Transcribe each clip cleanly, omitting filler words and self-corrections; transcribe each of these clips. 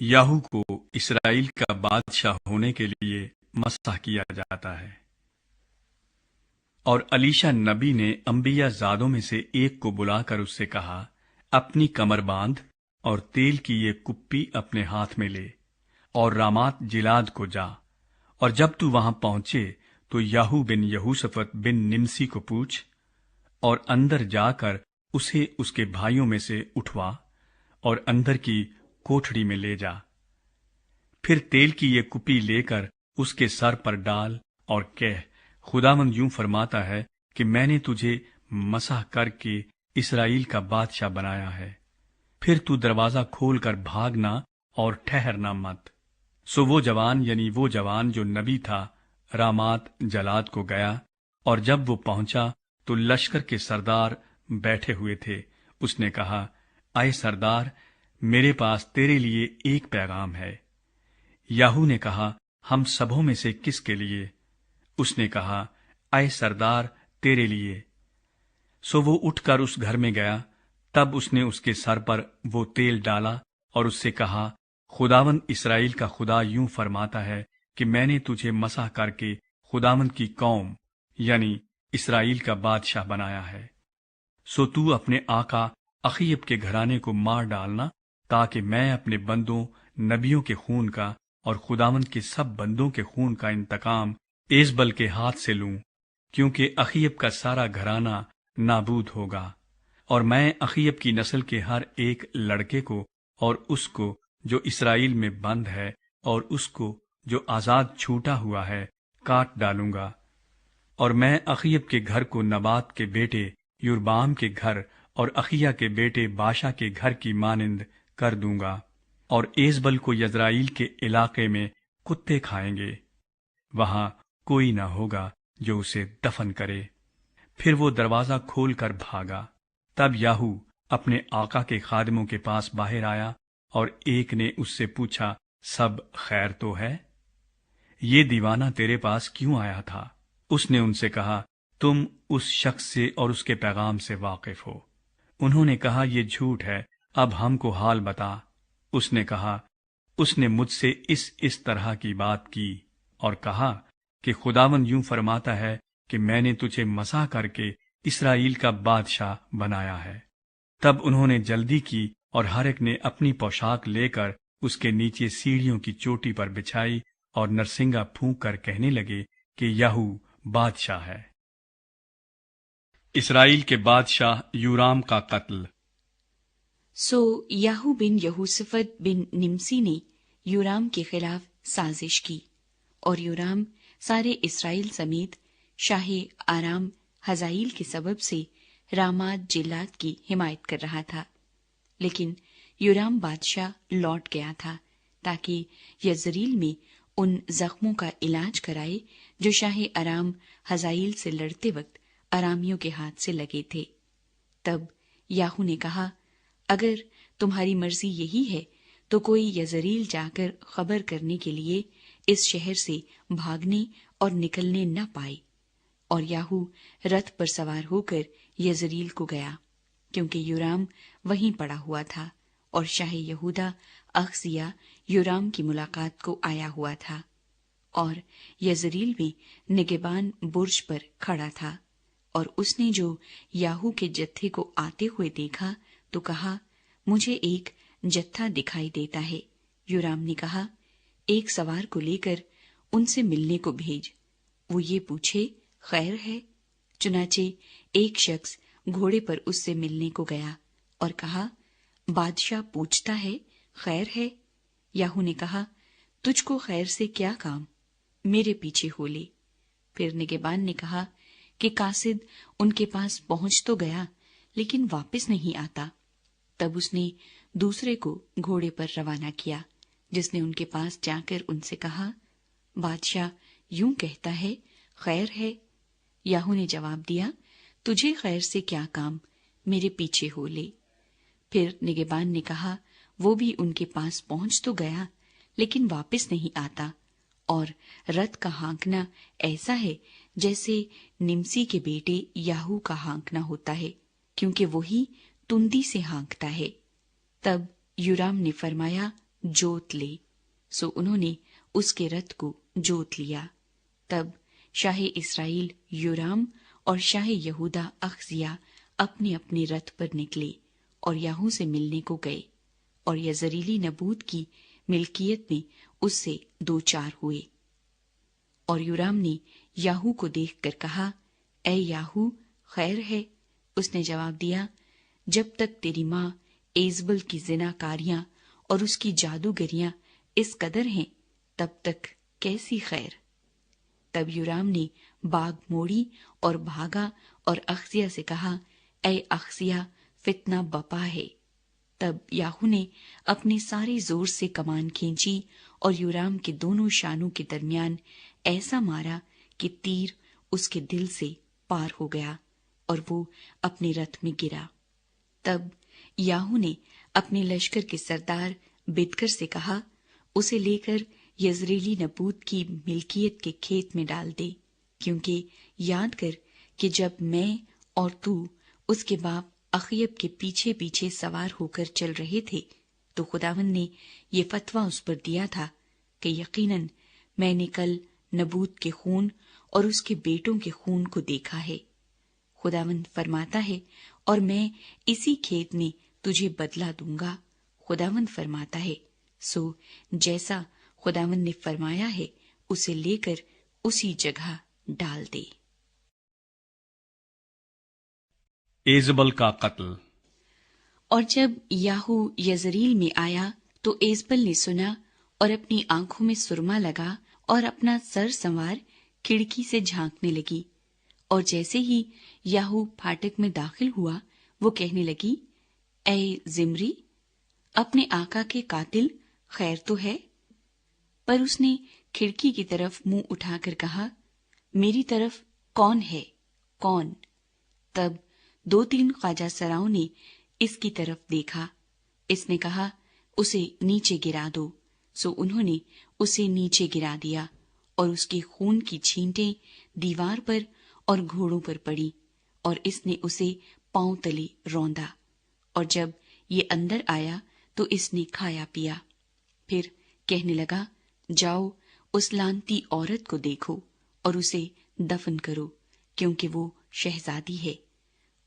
Yahoo को Israel का बादशाह होने के लिए मसह किया जाता है। और अलीशा नबी ने अंबिया ज़ादों में से एक को बुलाकर उससे कहा, अपनी कमर बांध और तेल की ये कुप्पी अपने हाथ में ले और रामात जिलाद को जा, और जब तू वहां पहुंचे तो याहू बिन यहूशफत बिन निमसी को पूछ और अंदर जाकर उसे उसके भाइयों में से उठवा और अंदर की कोठड़ी में ले जा। फिर तेल की ये कुप्पी लेकर उसके सर पर डाल और कह, खुदावंद यूं फरमाता है कि मैंने तुझे मसह करके इसराइल का बादशाह बनाया है। फिर तू दरवाजा खोलकर भागना और ठहरना मत। सो वो जवान यानी वो जवान जो नबी था रामात जलाद को गया, और जब वो पहुंचा तो लश्कर के सरदार बैठे हुए थे। उसने कहा, आए सरदार, मेरे पास तेरे लिए एक पैगाम है। याहू ने कहा, हम सबों में से किसके लिए? उसने कहा, आए सरदार, तेरे लिए। सो वो उठकर उस घर में गया। तब उसने उसके सर पर वो तेल डाला और उससे कहा, खुदावंद इसराइल का खुदा यूं फरमाता है कि मैंने तुझे मसह करके खुदावंद की कौम यानी इसराइल का बादशाह बनाया है। सो तू अपने आका अखीब के घराने को मार डालना, ताकि मैं अपने बंदों नबियों के खून का और खुदावंद के सब बंदों के खून का इंतकाम एजबल के हाथ से लूं, क्योंकि अखीब का सारा घराना नाबूद होगा। और मैं अखीब की नस्ल के हर एक लड़के को और उसको जो इसराइल में बंद है और उसको जो आजाद छूटा हुआ है काट डालूंगा। और मैं अखीब के घर को नबात के बेटे युरबाम के घर और अखिया के बेटे बाशा के घर की मानिंद कर दूंगा, और एजबल को यज़राइल के इलाके में कुत्ते खाएंगे। वहां कोई न होगा जो उसे दफन करे। फिर वो दरवाजा खोलकर भागा। तब याहू अपने आका के खादिमों के पास बाहर आया, और एक ने उससे पूछा, सब खैर तो है? ये दीवाना तेरे पास क्यों आया था? उसने उनसे कहा, तुम उस शख्स से और उसके पैगाम से वाकिफ हो। उन्होंने कहा, ये झूठ है, अब हमको हाल बता। उसने कहा, उसने मुझसे इस तरह की बात की और कहा कि खुदावंद यूं फरमाता है कि मैंने तुझे मसह करके इसराइल का बादशाह बनाया है। तब उन्होंने जल्दी की और हर एक ने अपनी पोशाक लेकर उसके नीचे सीढ़ियों की चोटी पर बिछाई और नरसिंगा फूंक कर कहने लगे कि याहू बादशाह है। इसराइल के बादशाह यूराम का कत्ल। सो याहू बिन यहूसफत बिन निमसी ने यूराम के खिलाफ साजिश की, और यूराम सारे इसराइल समेत शाही आराम हजाइल के सबब से रामात जिलाद की हिमायत कर रहा था। लेकिन यूराम बादशाह लौट गया था ताकि यज़रील में उन जख्मों का इलाज कराए जो शाही आराम हजाइल से लड़ते वक्त आरामियों के हाथ से लगे थे। तब याहू ने कहा, अगर तुम्हारी मर्जी यही है तो कोई यज़रील जाकर खबर करने के लिए इस शहर से भागने और निकलने न पाए। और याहू रथ पर सवार होकर यज़रील को गया, क्योंकि यूराम वहीं पड़ा हुआ था, और शाही यहूदा अखजिया यूराम की मुलाकात को आया हुआ था, और यज़रील में निगेबान बुर्ज पर खड़ा था। और उसने जो याहू के जत्थे को आते हुए देखा तो कहा, मुझे एक जत्था दिखाई देता है। यूराम ने कहा, एक सवार को लेकर उनसे मिलने को भेज, वो ये पूछे, खैर है? चुनाचे एक शख्स घोड़े पर उससे मिलने को गया और कहा, बादशाह पूछता है, खैर है? याहू ने कहा, तुझको खैर से क्या काम? मेरे पीछे हो ले। फिर निगेबान ने कहा कि कासिद उनके पास पहुंच तो गया, लेकिन वापस नहीं आता। तब उसने दूसरे को घोड़े पर रवाना किया, जिसने उनके पास जाकर उनसे कहा, बादशाह यूं कहता है, खैर है? याहू ने जवाब दिया, तुझे खैर से क्या काम? मेरे पीछे हो ले। फिर निगेबान ने कहा, वो भी उनके पास पहुंच तो गया, लेकिन वापस नहीं आता, और रथ का हाँकना ऐसा है जैसे निमसी के बेटे याहू का हाँकना होता है, क्योंकि वही तुंदी से हाँकता है। तब यूराम ने फरमाया, जोत ले। सो उन्होंने उसके रथ को जोत लिया। तब शाह इसराइल योराम और शाह यहूदा अख्जिया अपने अपने रथ पर निकले और याहू से मिलने को गए, और यजरीली नबूत की मिल्कियत में उससे दो चार हुए। और योराम ने याहू को देखकर कहा, ऐ याहू, खैर है? उसने जवाब दिया, जब तक तेरी माँ एजबल की जिनाकारियां और उसकी जादूगरियां इस कदर हैं, तब तक कैसी खैर। तब योराम ने बाग मोड़ी और भागा और अख्जिया से कहा, ऐ अख्जिया, फितना बपा है। तब याहू ने अपने सारे जोर से कमान खींची और योराम के दोनों शानों के दरमियान ऐसा मारा कि तीर उसके दिल से पार हो गया और वो अपने रथ में गिरा। तब याहू ने अपने लश्कर के सरदार बिदकर से कहा, उसे लेकर यजरेली नबूत की मिल्कियत के खेत में डाल दे, क्योंकि याद कर कि जब मैं और तू उसके बाप अखयब के पीछे पीछे सवार होकर चल रहे थे, तो खुदावन ने ये फतवा उस पर दिया था कि यकीनन मैंने कल नबूत के खून और उसके बेटों के खून को देखा है। खुदावन फरमाता है, और मैं इसी खेत में तुझे बदला दूंगा। खुदावन फरमाता है, सो जैसा खुदावन ने फरमाया है उसे लेकर उसी जगह डाल दे। एजबल का कत्ल। और जब याहू यजरील में आया तो एजबल ने सुना और अपनी आंखों में सुरमा लगा और अपना सर संवार खिड़की से झांकने लगी। और जैसे ही याहू फाटक में दाखिल हुआ, वो कहने लगी, ऐ जिमरी, अपने आका के कातिल, खैर तो है? पर उसने खिड़की की तरफ मुंह उठाकर कहा, मेरी तरफ कौन है, कौन? तब दो तीन ख्वाजा सराओं ने इसकी तरफ देखा। इसने कहा, उसे नीचे गिरा दो। सो उन्होंने उसे नीचे गिरा दिया और उसके खून की छींटें दीवार पर और घोड़ों पर पड़ी, और इसने उसे पांव तले रौंदा। और जब ये अंदर आया तो इसने खाया पिया। फिर कहने लगा, जाओ उस लानती औरत को देखो और उसे दफन करो, क्योंकि वो शहजादी है।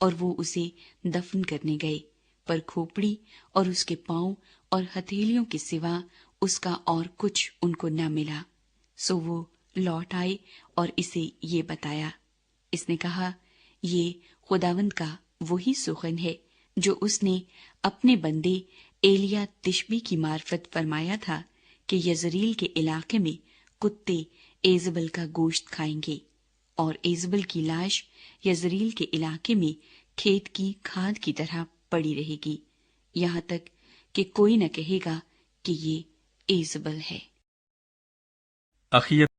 और वो उसे दफन करने गए, पर खोपड़ी और उसके पांव और हथेलियों के सिवा उसका और कुछ उनको न मिला। सो वो लौट आए और इसे ये बताया। इसने कहा, ये खुदावंद का वही सुखन है जो उसने अपने बंदे एलिया तिशबी की मार्फत फरमाया था कि यजरील के इलाके में कुत्ते एजबल का गोश्त खाएंगे, और एजबल की लाश यजरील के इलाके में खेत की खाद की तरह पड़ी रहेगी, यहाँ तक कि कोई न कहेगा कि ये एजबल है। अखियब